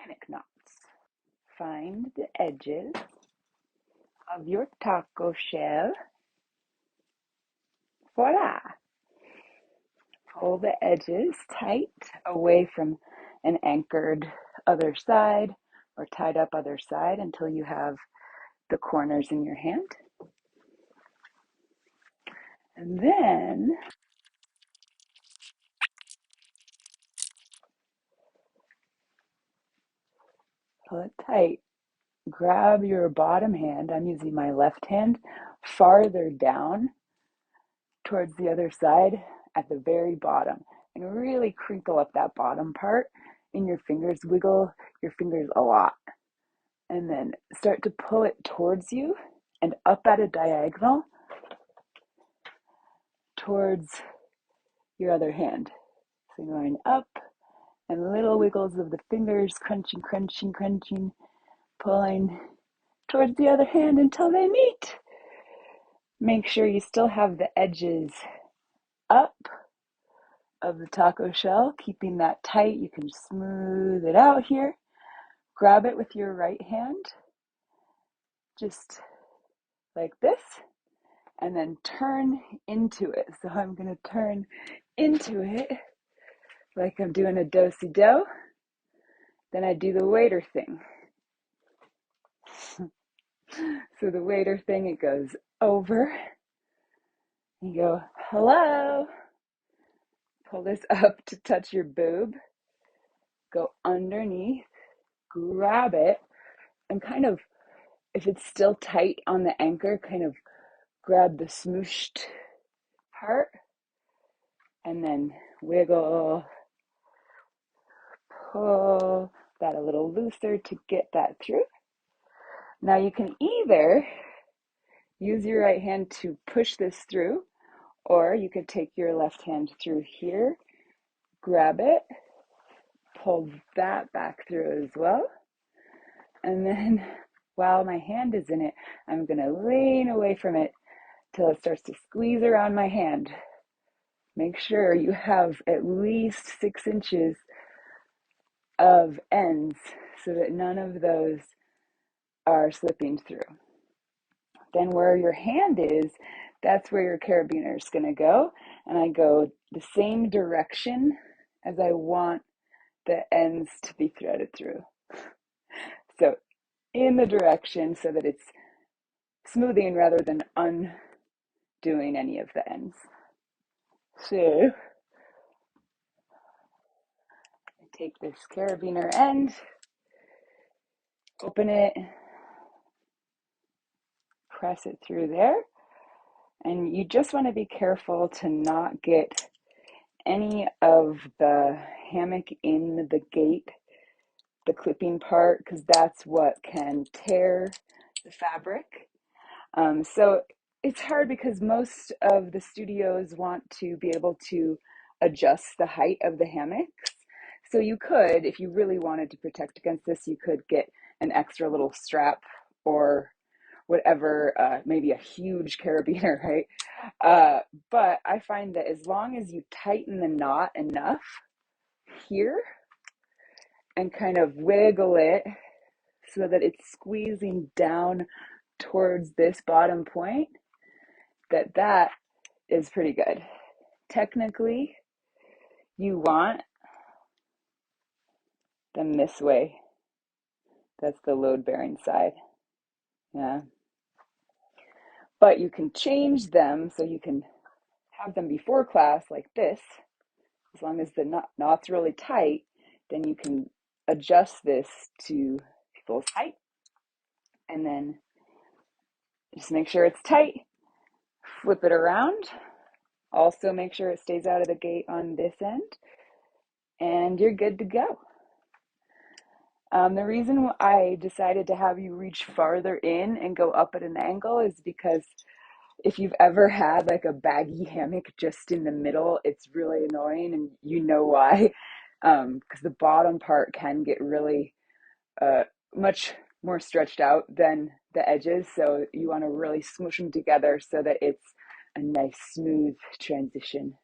panic knots. Find the edges of your taco shell. Voila! Pull the edges tight away from an anchored other side or tied up other side until you have the corners in your hand. And then pull it tight. Grab your bottom hand, I'm using my left hand, farther down towards the other side at the very bottom, and really crinkle up that bottom part in your fingers. Wiggle your fingers a lot, and then start to pull it towards you and up at a diagonal towards your other hand. So going up, and little wiggles of the fingers, crunching, crunching, crunching, pulling towards the other hand until they meet. Make sure you still have the edges up of the taco shell, keeping that tight. You can smooth it out here. Grab it with your right hand, just like this, and then turn into it. So I'm going to turn into it like I'm doing a do-si-do. Then I do the waiter thing. So the waiter thing, it goes over. You go, hello. Pull this up to touch your boob. Go underneath, grab it, and kind of, if it's still tight on the anchor, kind of grab the smooshed part and then wiggle, pull that a little looser to get that through. Now you can either use your right hand to push this through, or you could take your left hand through here, grab it, pull that back through as well. And then while my hand is in it, I'm going to lean away from it till it starts to squeeze around my hand. Make sure you have at least 6 inches of ends so that none of those are slipping through. Then where your hand is, that's where your carabiner is going to go. And I go the same direction as I want the ends to be threaded through. So in the direction so that it's smoothing rather than undoing any of the ends. So I take this carabiner end, open it, press it through there, and you just want to be careful to not get any of the hammock in the gate, the clipping part, because that's what can tear the fabric. So it's hard because most of the studios want to be able to adjust the height of the hammocks. So you could, if you really wanted to protect against this, you could get an extra little strap or whatever, maybe a huge carabiner, right? But I find that as long as you tighten the knot enough here and kind of wiggle it so that it's squeezing down towards this bottom point, that is pretty good. Technically, you want them this way. That's the load-bearing side. Yeah. But you can change them so you can have them before class like this. As long as the knot's really tight, then you can adjust this to people's height. And then just make sure it's tight. Flip it around. Also make sure it stays out of the gate on this end. And you're good to go. The reason I decided to have you reach farther in and go up at an angle is because if you've ever had like a baggy hammock just in the middle, it's really annoying, and you know why. Because the bottom part can get really much more stretched out than the edges. So you want to really smoosh them together so that it's a nice smooth transition.